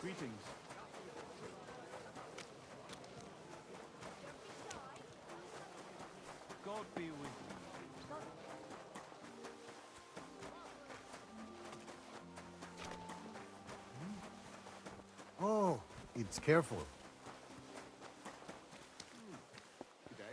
Greetings. God be with you. Oh, it's careful. Good day.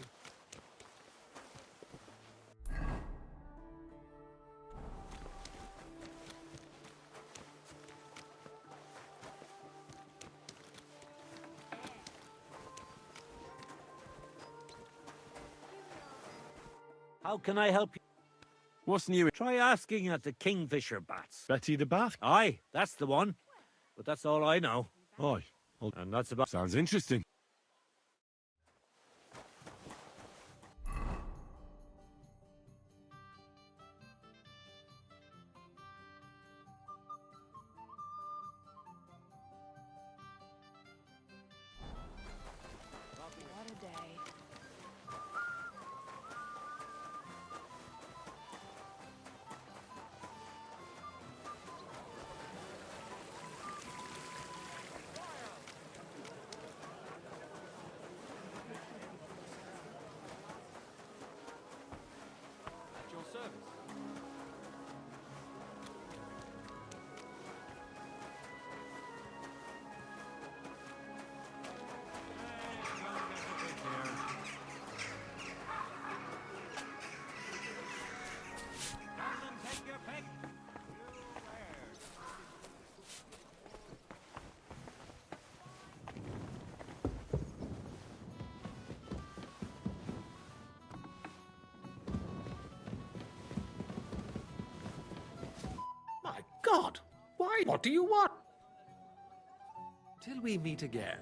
How can I help you? What's new? Try asking at the Kingfisher Bats. Betty the Bath? Aye, that's the one. But that's all I know. Aye. And that's about... Sounds interesting. What a day. At your service. Take your pick. My God! Why? What do you want? Till we meet again.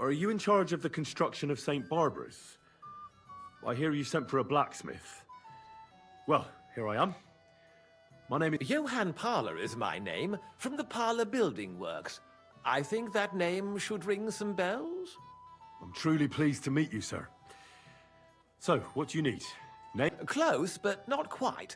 Are you in charge of the construction of St. Barbara's? I hear you sent for a blacksmith. Well, here I am. My name is... Johann Parler is my name, from the Parler Building Works. I think that name should ring some bells? I'm truly pleased to meet you, sir. So, what do you need? Name? Close, but not quite.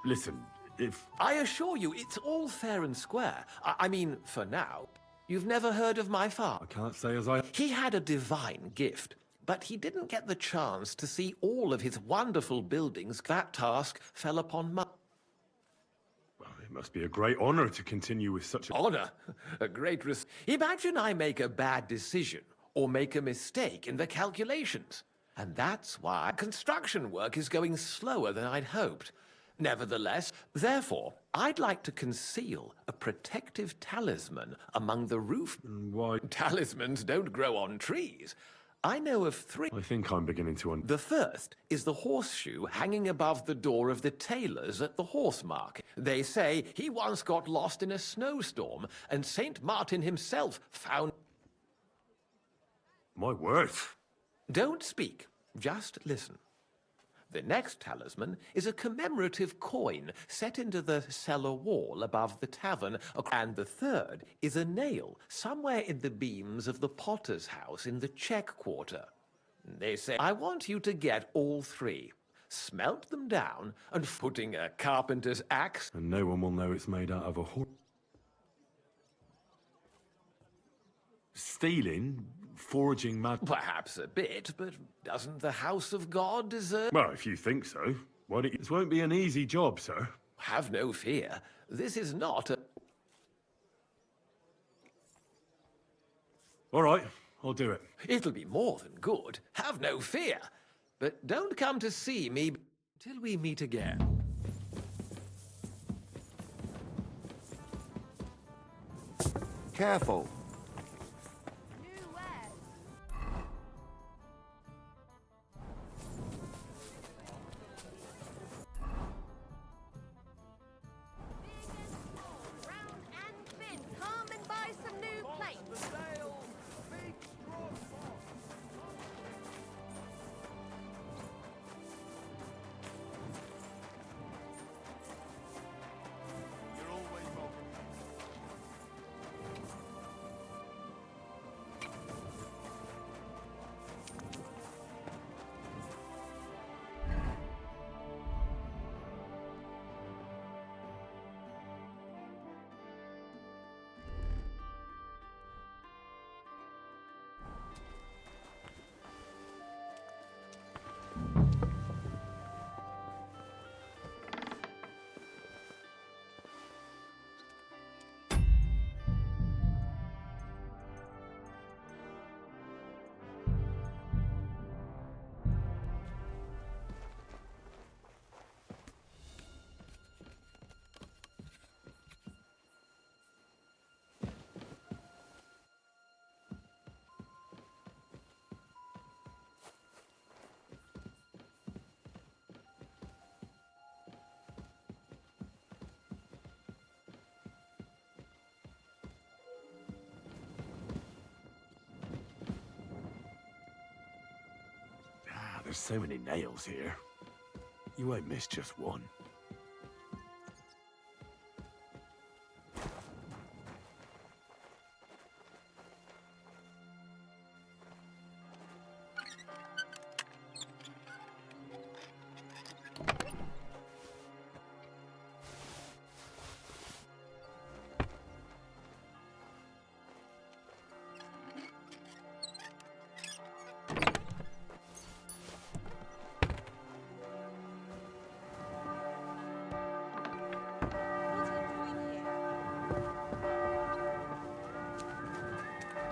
Listen, if... I assure you, it's all fair and square. I mean, for now. You've never heard of my father? I can't say as I... He had a divine gift, but he didn't get the chance to see all of his wonderful buildings. That task fell upon my... Well, it must be a great honor to continue with such a... Honor? A great risk. Imagine I make a bad decision or make a mistake in the calculations. And that's why construction work is going slower than I'd hoped. Nevertheless, therefore, I'd like to conceal a protective talisman among the roof... Why? Talismans don't grow on trees. I know of 3. I think I'm beginning to... The first is the horseshoe hanging above the door of the tailors at the horse market. They say he once got lost in a snowstorm, and Saint Martin himself found... My word. Don't speak, just listen. The next talisman is a commemorative coin set into the cellar wall above the tavern, and the third is a nail somewhere in the beams of the potter's house in the Czech Quarter. They say, I want you to get all three, smelt them down, and putting a carpenter's axe. And no one will know it's made out of a horse. Stealing? Forging mad... Perhaps a bit, but doesn't the house of God deserve... Well, if you think so. Why don't you... This won't be an easy job, sir. Have no fear. This is not a... All right, I'll do it. It'll be more than good. Have no fear. But don't come to see me till we meet again. Careful. There's so many nails here. You won't miss just one.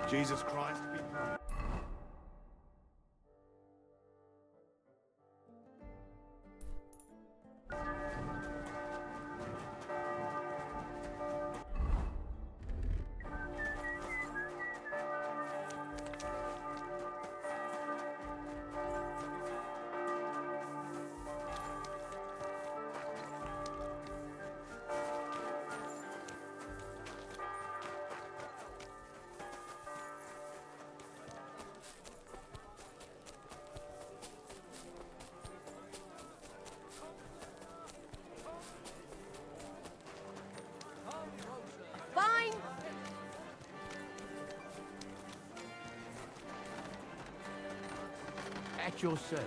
Jesus Christ be praised. Fine. At your service.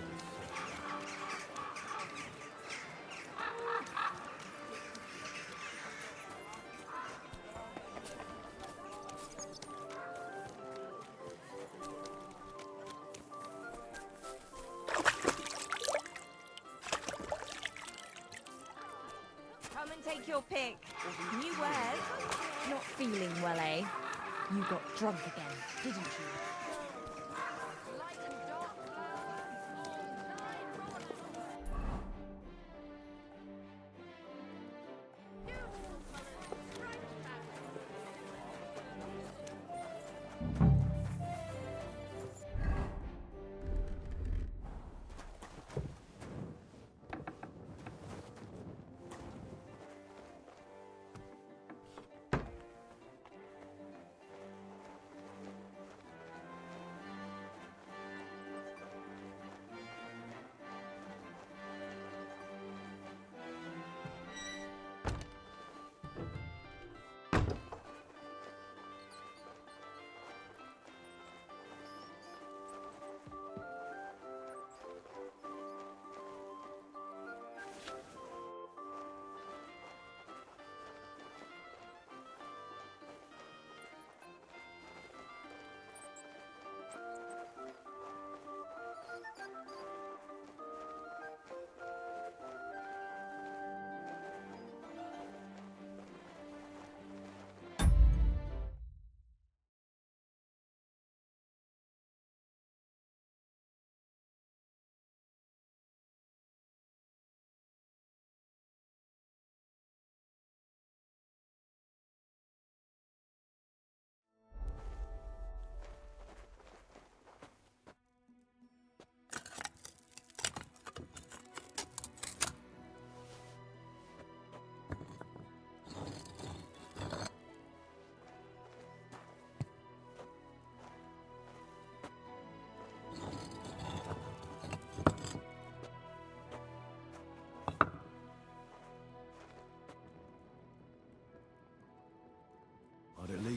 Come and take your pick. New wares. Not feeling well, eh? You got drunk again, didn't you?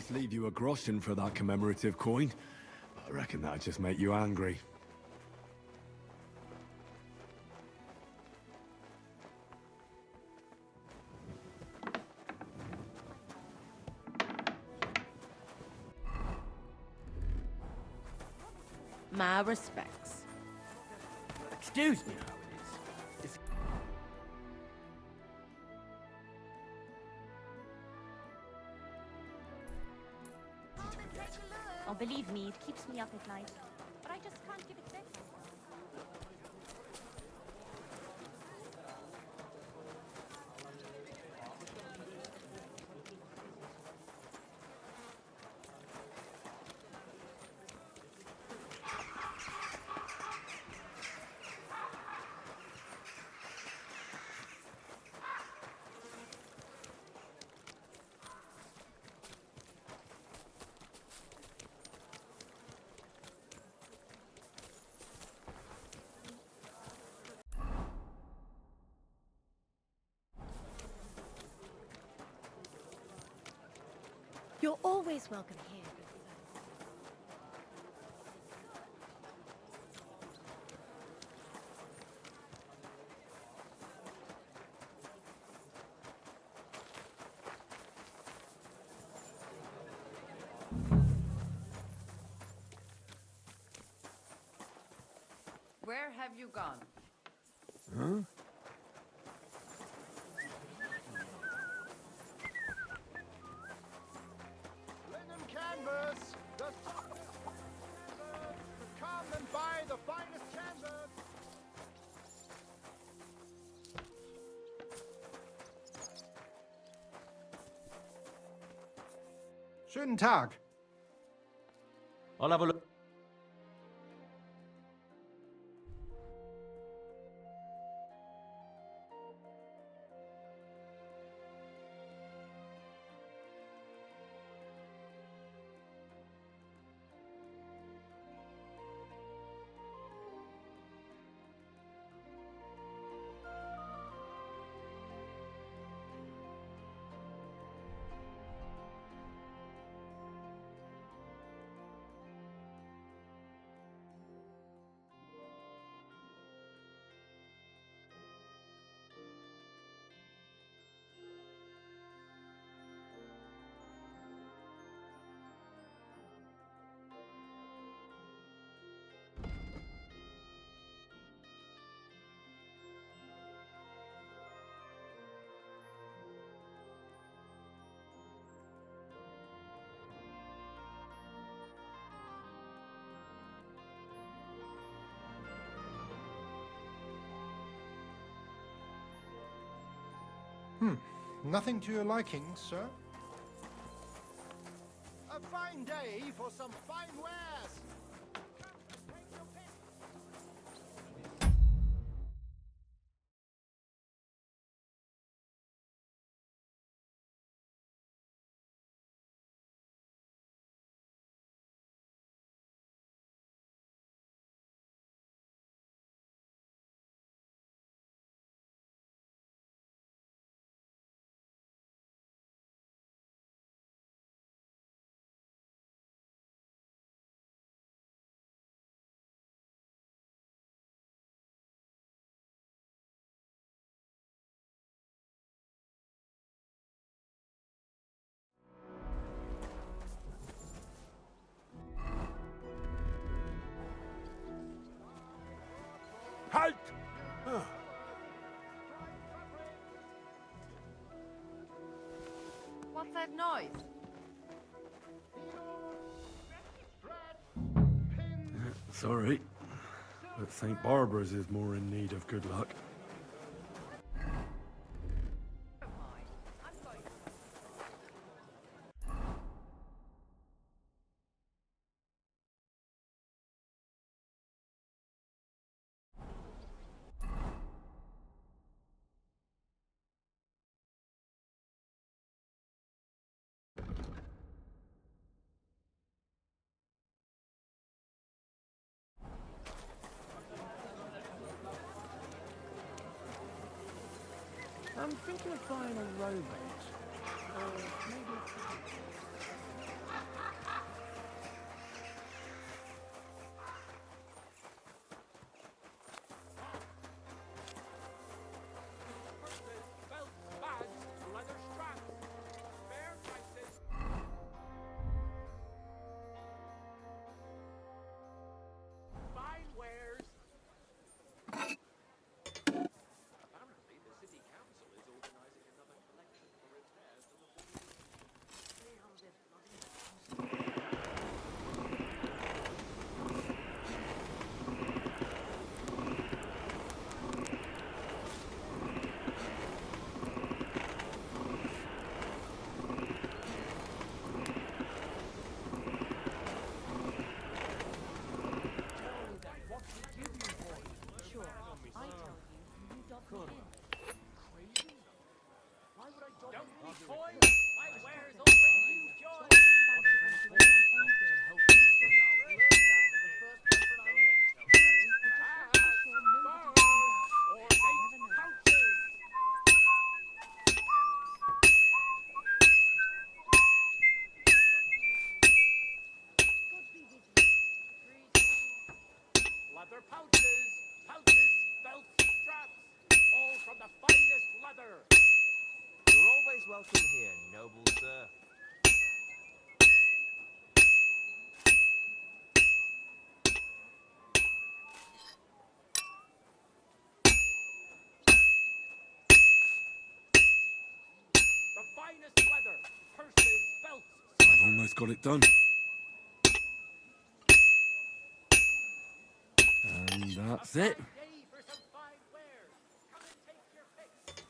just leave you a groschen for that commemorative coin. I reckon that'd just make you angry. My respects. Excuse me now, it is. Oh, believe me, it keeps me up at night. But I just can't give it back. You're always welcome here. Where have you gone? Huh? Linen canvas! Come and buy the finest canvas! Schönen Tag. I'll have a look. Nothing to your liking, sir? A fine day for some fine wares! Halt! What's that noise? Sorry, but St. Barbara's is more in need of good luck. I'm thinking of buying a rowboat. Or maybe leather pouches, belts, straps, all from the finest leather. You're always welcome here, noble sir. The finest leather, purses, belts, I've almost got it done. And that's it. day for some fine wares. Come and take your pick.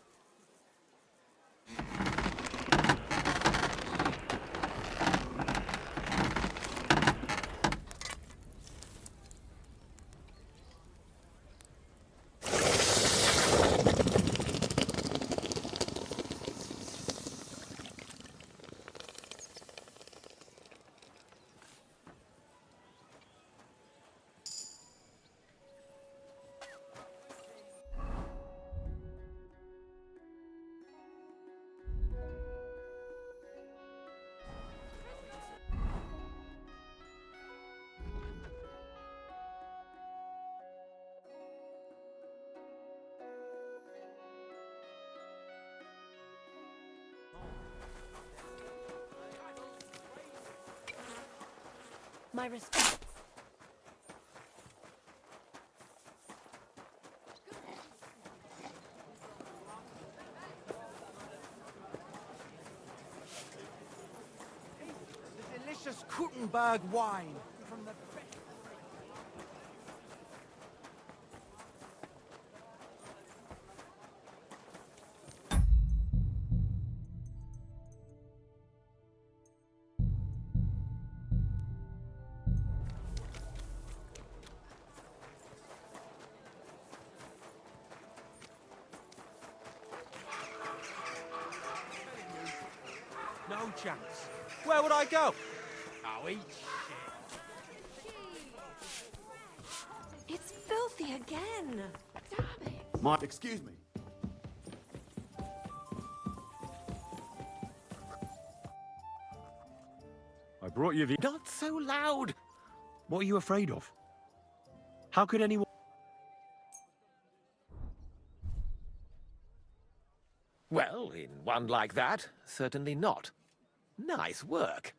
My respects. The delicious Kuttenberg wine from the best. No chance. Where would I go? Oh, eat It's filthy again. Damn it. Excuse me. I brought you the... Not so loud! What are you afraid of? How could anyone... Well, in one like that, certainly not. Nice work.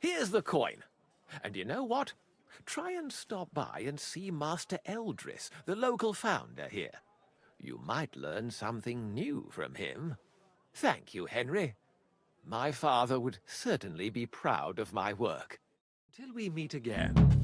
Here's the coin. And you know what? Try and stop by and see Master Eldris, the local founder here. You might learn something new from him. Thank you, Henry. My father would certainly be proud of my work. Till we meet again.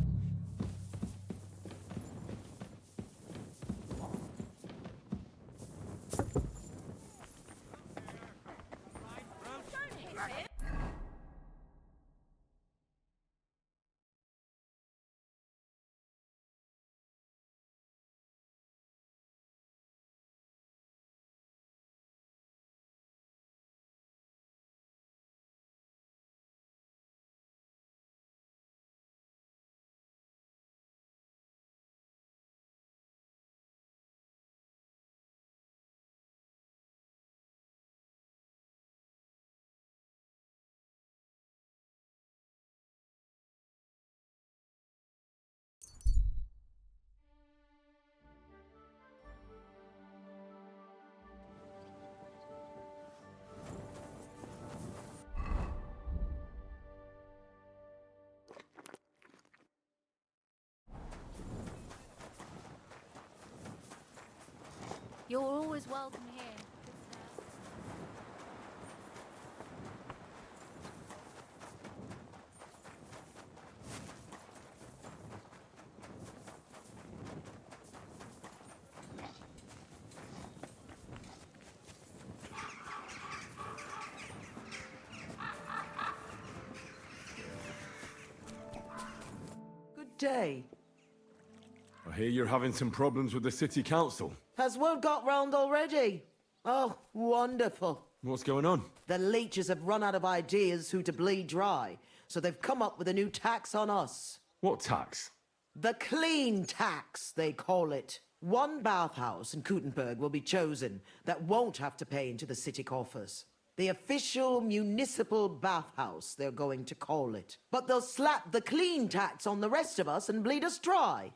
You're always welcome here. Good day. I hear you're having some problems with the city council. Has word got round already? Oh, wonderful. What's going on? The leeches have run out of ideas who to bleed dry, so they've come up with a new tax on us. What tax? The clean tax, they call it. One bathhouse in Kuttenberg will be chosen that won't have to pay into the city coffers. The official municipal bathhouse, they're going to call it. But they'll slap the clean tax on the rest of us and bleed us dry.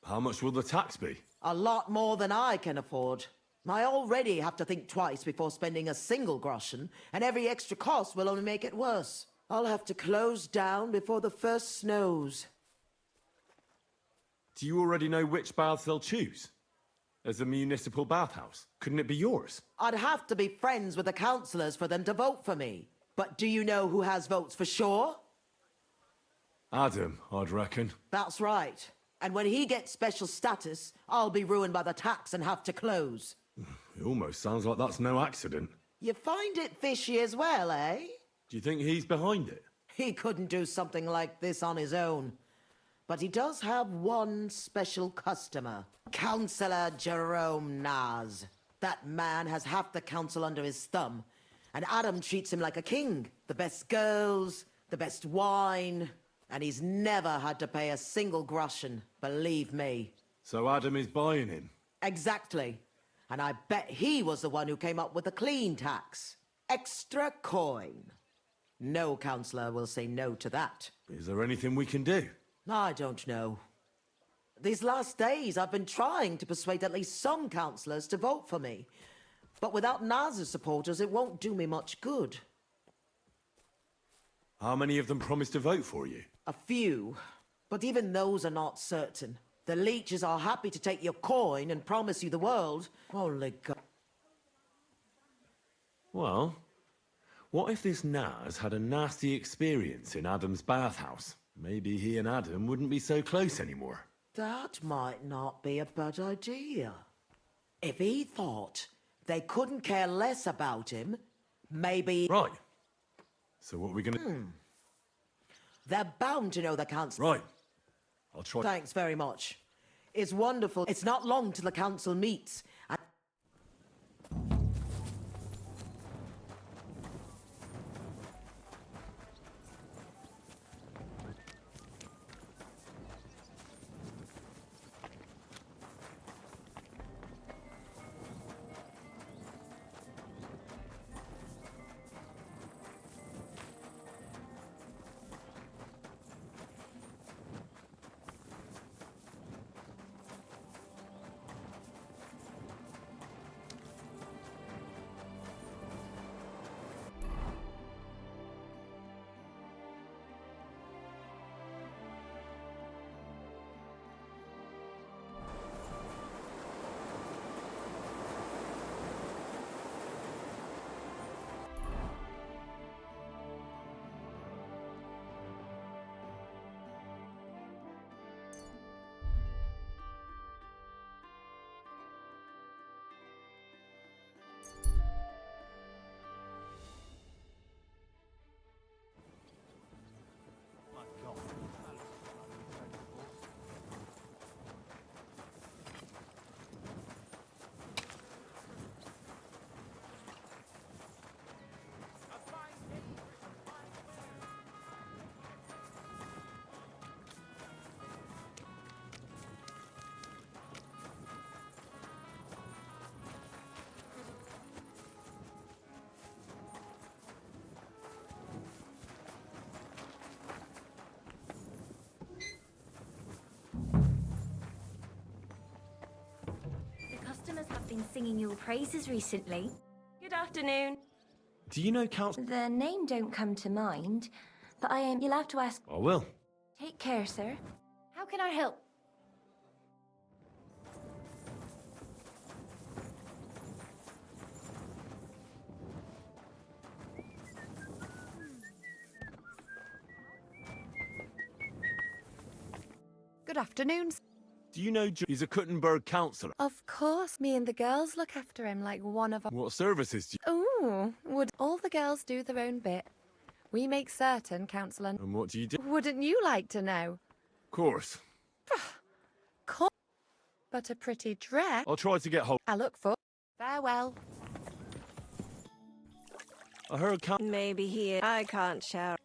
How much will the tax be? A lot more than I can afford. I already have to think twice before spending a single groschen, and every extra cost will only make it worse. I'll have to close down before the first snows. Do you already know which baths they'll choose? As a municipal bathhouse? Couldn't it be yours? I'd have to be friends with the councillors for them to vote for me. But do you know who has votes for sure? Adam, I'd reckon. That's right. And when he gets special status, I'll be ruined by the tax and have to close. It almost sounds like that's no accident. You find it fishy as well, eh? Do you think he's behind it? He couldn't do something like this on his own. But he does have one special customer. Councillor Jerome Naz. That man has half the council under his thumb. And Adam treats him like a king. The best girls, the best wine. And he's never had to pay a single groschen, believe me. So Adam is buying him? Exactly. And I bet he was the one who came up with the clean tax. Extra coin. No councillor will say no to that. Is there anything we can do? I don't know. These last days, I've been trying to persuade at least some councillors to vote for me. But without Naz's supporters, it won't do me much good. How many of them promised to vote for you? A few. But even those are not certain. The leeches are happy to take your coin and promise you the world. Holy God. Well, what if this Naz had a nasty experience in Adam's bathhouse? Maybe he and Adam wouldn't be so close anymore. That might not be a bad idea. If he thought they couldn't care less about him, maybe... Right. So what are we gonna... They're bound to know the council... Right. I'll try... Thanks very much. It's wonderful. It's not long till the council meets. And Customers have been singing your praises recently. Good afternoon. Do you know Council... The name don't come to mind, but you'll have to ask. I will. Take care, sir. How can I help? Good afternoon. Do you know he's a Kuttenberg councillor? Of course, me and the girls look after him like one of our... What services do you... Ooh, would all the girls do their own bit? We make certain, councillor. And what do you do? Wouldn't you like to know? Of course. But a pretty dress I'll try to get hold... I look for. Farewell. I heard Maybe he... I can't shout.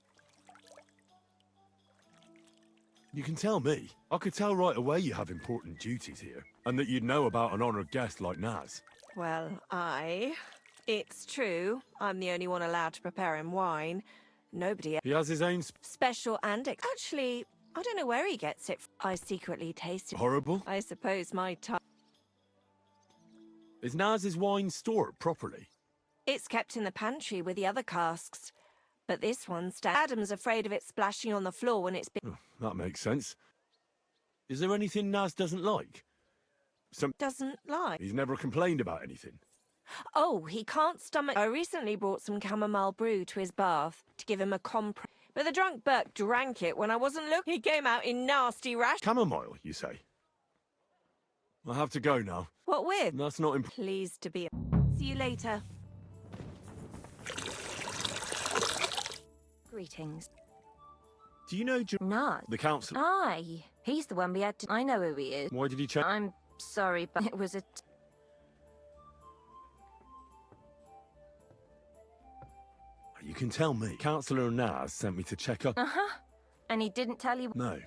You can tell me. I could tell right away you have important duties here, and that you'd know about an honoured guest like Naz. Well, it's true. I'm the only one allowed to prepare him wine. Nobody else. He has his own... Special and... Actually, I don't know where he gets it. I secretly taste it. Horrible? I suppose my tongue. Is Naz's wine stored properly? It's kept in the pantry with the other casks. But this one's Adam's afraid of it splashing on the floor when it's been... Oh, that makes sense. Is there anything Naz doesn't like? Doesn't like. He's never complained about anything. Oh, he can't stomach... I recently brought some chamomile brew to his bath to give him a compress. But the drunk Burke drank it when I wasn't looking. He came out in nasty rash. Chamomile, you say? I have to go now. What with? That's not important. Pleased to be... See you later. Greetings. Do you know Naz. the council? Aye. He's the one we had to... I know who he is. Why did he change? I'm sorry, but it was a... You can tell me. Councillor Naz sent me to check up. Uh-huh. And he didn't tell you... No.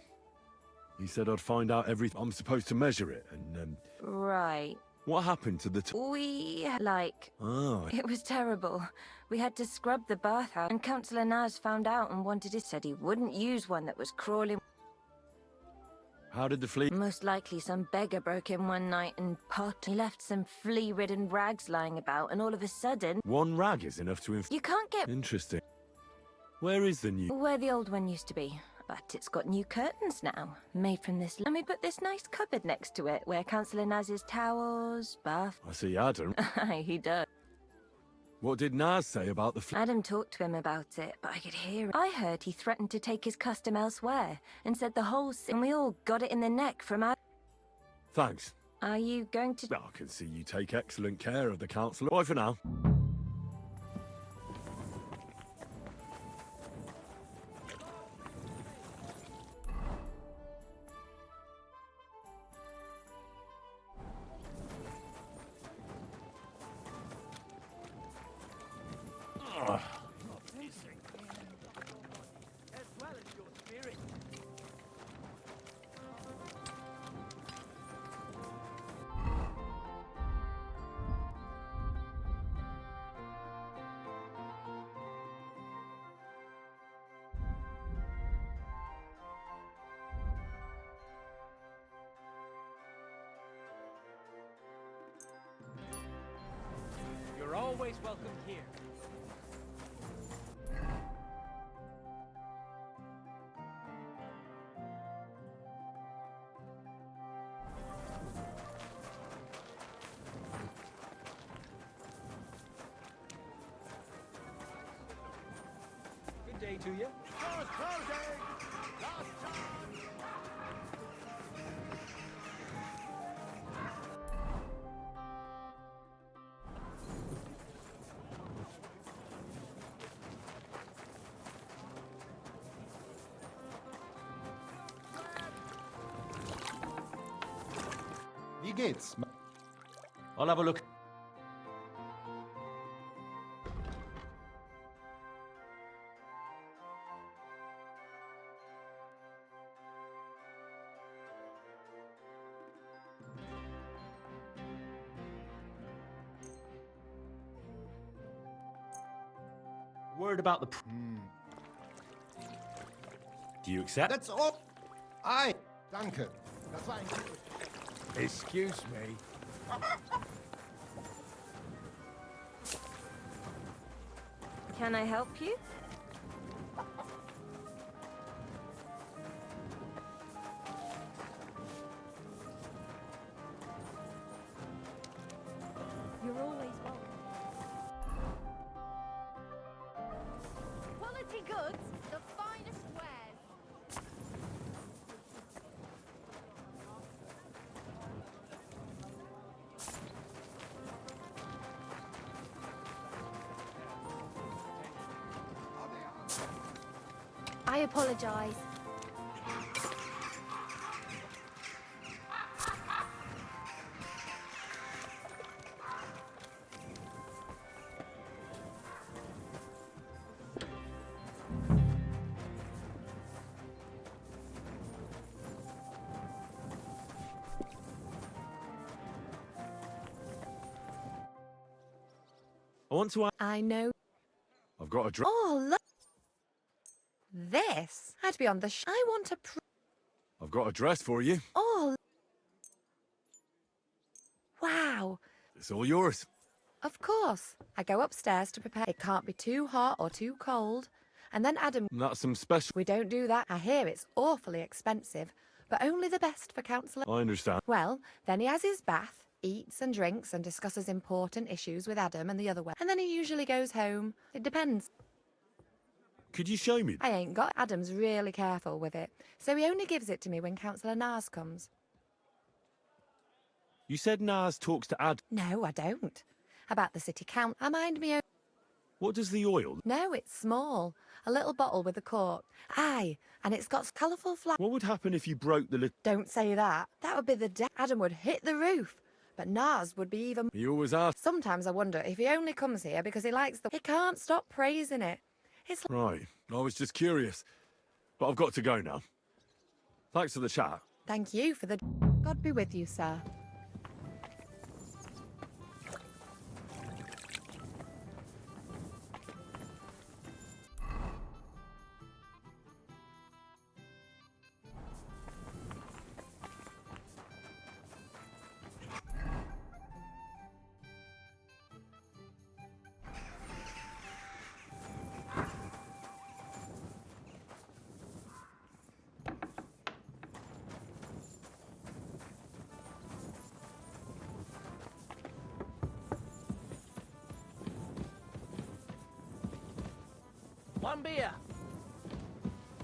He said I'd find out everything. I'm supposed to measure it, and Right. what happened to the We... like... Oh, It was terrible. We had to scrub the bathhouse, and Councillor Naz found out and wanted it. Said he wouldn't use one that was crawling. how did the flea... Most likely some beggar broke in one night and pot. He left some flea-ridden rags lying about, and all of a sudden... One rag is enough to You can't get... Interesting. Where is the new... Where the old one used to be. But it's got new curtains now, made from this... And we put this nice cupboard next to it, where Councillor Naz's towels, bath... I see Adam. Aye, he does. What did Naz say about the Adam talked to him about it, but I could hear it. I heard he threatened to take his custom elsewhere, and said the whole... And we all got it in the neck from Adam. Thanks. Are you going to... I can see you take excellent care of the councillor. Bye for now. As well as your spirit. You're always welcome here. Good day to you. Doors closing! Last chance! Wie geht's? I'll have a look. Word about the... Do you accept? That's all. Aye. Danke. Das war ein gutes... Excuse me. Can I help you? You're always welcome. Quality goods, the finest wares. I apologize. I want to... I know. I've got a drop. Oh, look. This had to be on the I want a... got a dress for you. Oh, wow. It's all yours. Of course. I go upstairs to prepare. It can't be too hot or too cold. And then Adam... That's some special... We don't do that. I hear it's awfully expensive, but only the best for Councillor... I understand. Well, then he has his bath, eats and drinks and discusses important issues with Adam and the other way. And then he usually goes home. It depends. Could you show me? I ain't got... Adam's really careful with it, so he only gives it to me when Councillor Nars comes. You said Nars talks to Ad. No, I don't. About the city count, I mind me own... What does the oil... No, it's small. A little bottle with a cork. Aye, and it's got colourful flowers. What would happen if you broke the little... Don't say that. That would be the death. Adam would hit the roof. But Nars would be even... You always ask... Sometimes I wonder if he only comes here because he likes the... He can't stop praising it. It's... Right. I was just curious. But I've got to go now. Thanks for the chat. Thank you for the... God be with you, sir. One beer.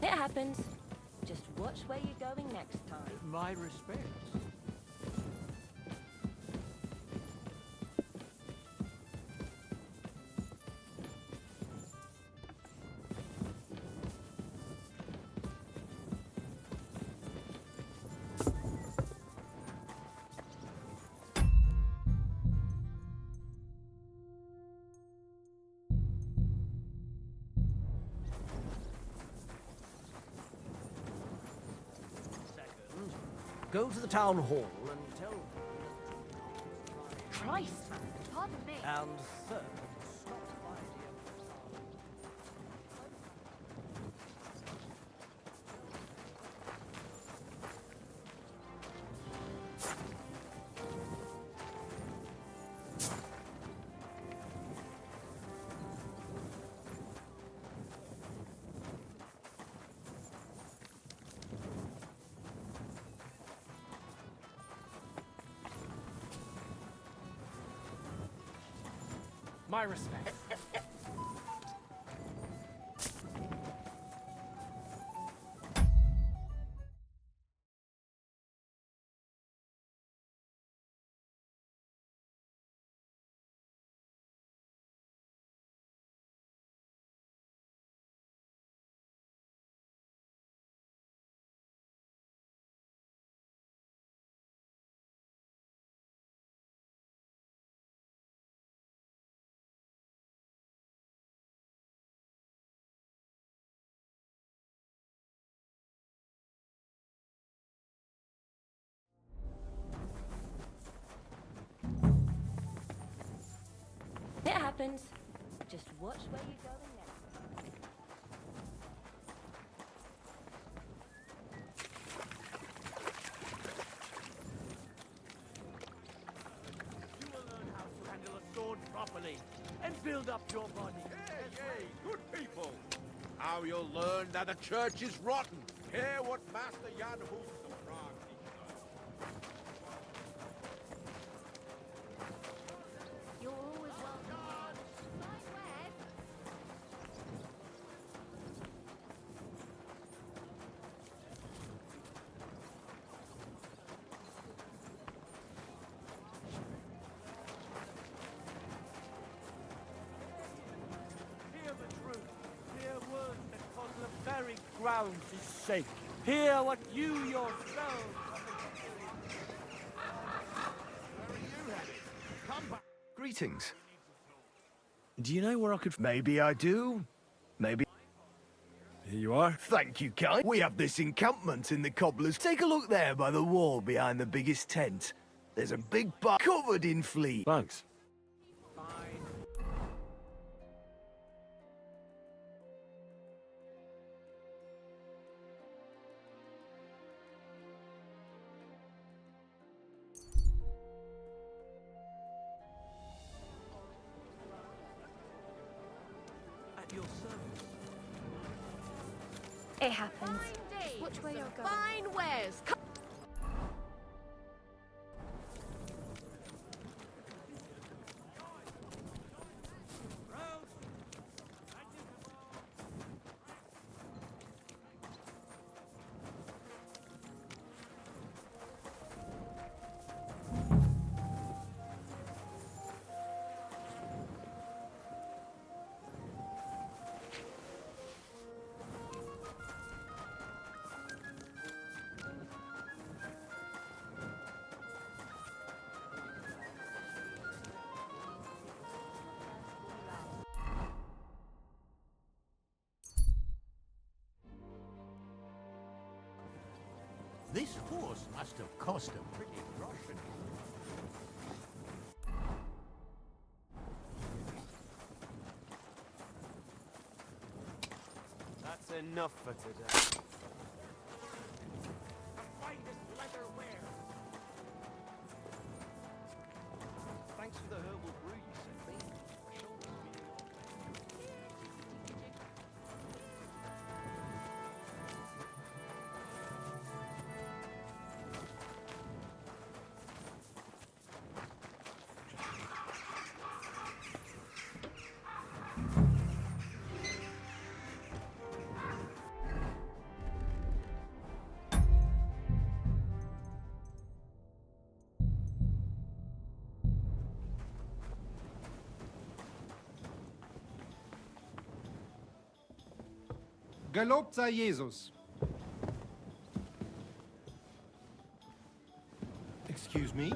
It happens. Just watch where you're going next time. My respects. Go to the town hall and tell them. Christ, man. Pardon me. And third, stop by the My respect. It happens. Just watch where you're going next. You will learn how to handle a sword properly and build up your body. Yay, good people. How you'll learn that the church is rotten. Hear what Master Jan Hus the Frog You're always welcome. Hear the truth. Hear words that cause the very ground to shake. Hear what you yourselves Greetings. Do you know where I could... Maybe I do. Maybe... Here you are. Thank you, kind. We have this encampment in the cobblers. Take a look there by the wall behind the biggest tent. There's a big bar covered in fleas. Thanks. It happens. Which way you're going? Fine wares. This horse must have cost a pretty groschen. That's enough for today. Thanks for the herbal brew you sent me. My shoulder's feeling off. Gelobt sei Jesus. Excuse me?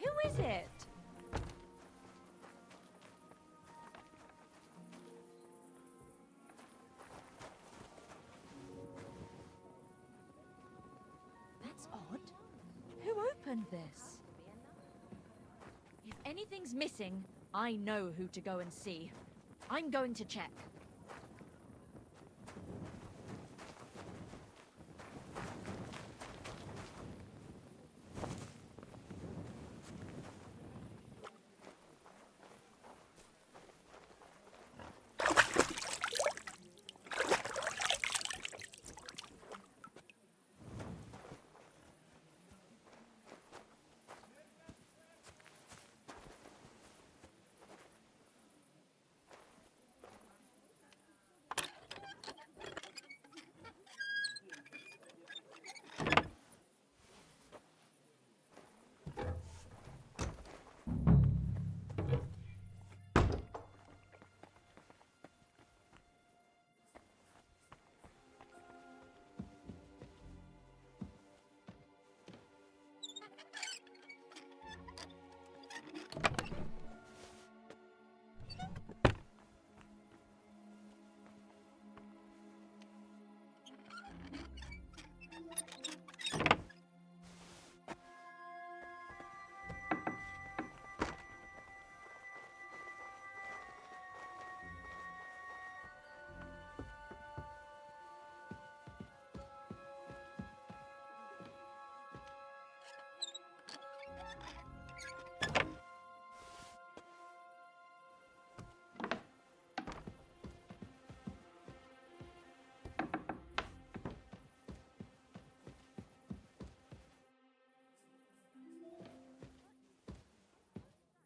Who is it? That's odd. Who opened this? If anything's missing, I know who to go and see. I'm going to check.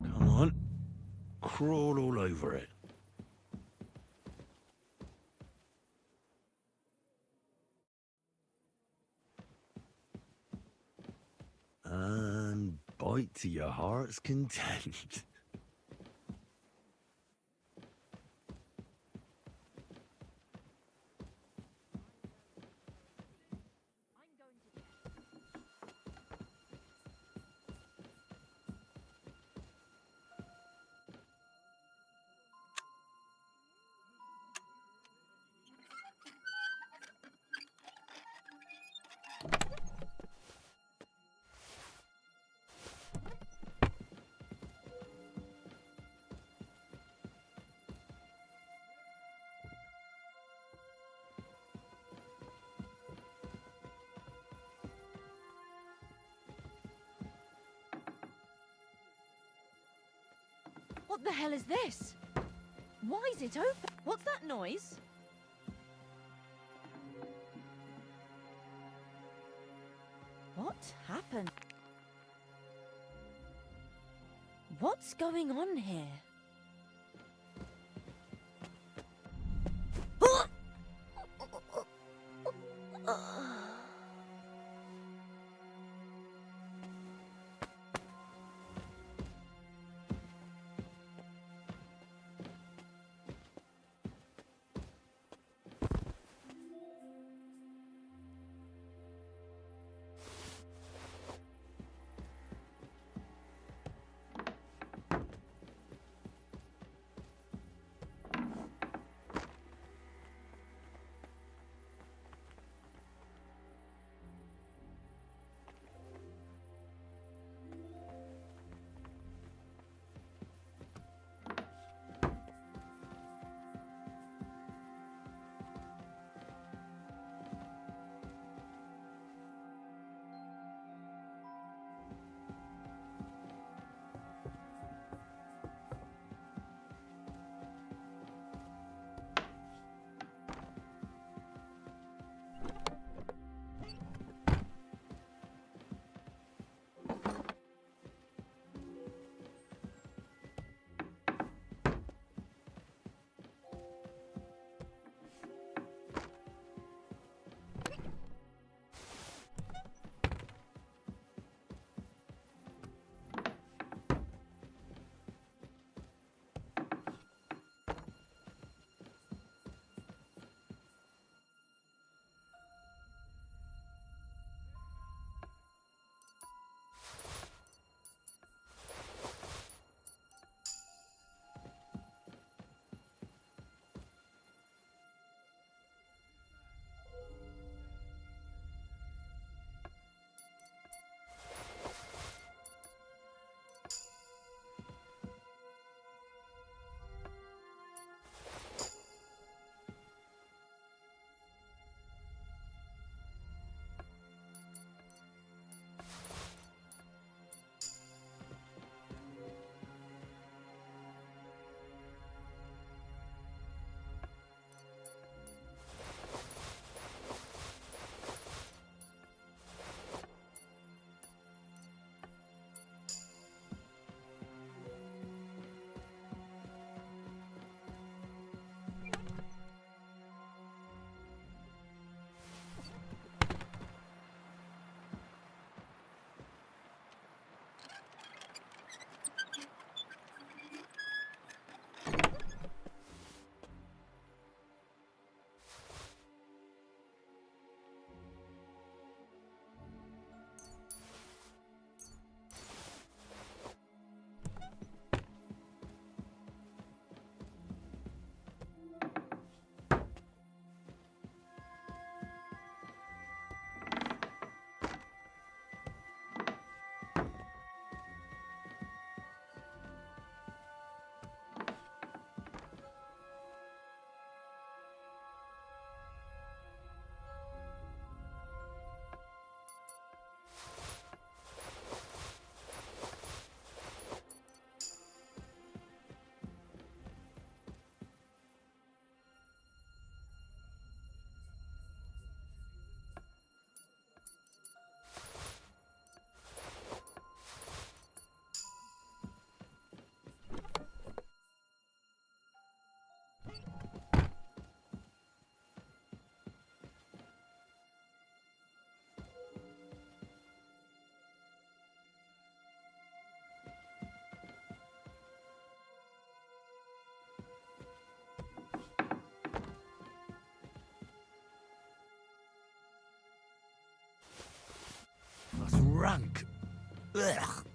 Come on. Crawl all over it. And bite to your heart's content. What the hell is this? Why is it open? What's that noise? What happened? What's going on here? That's rank. Ugh.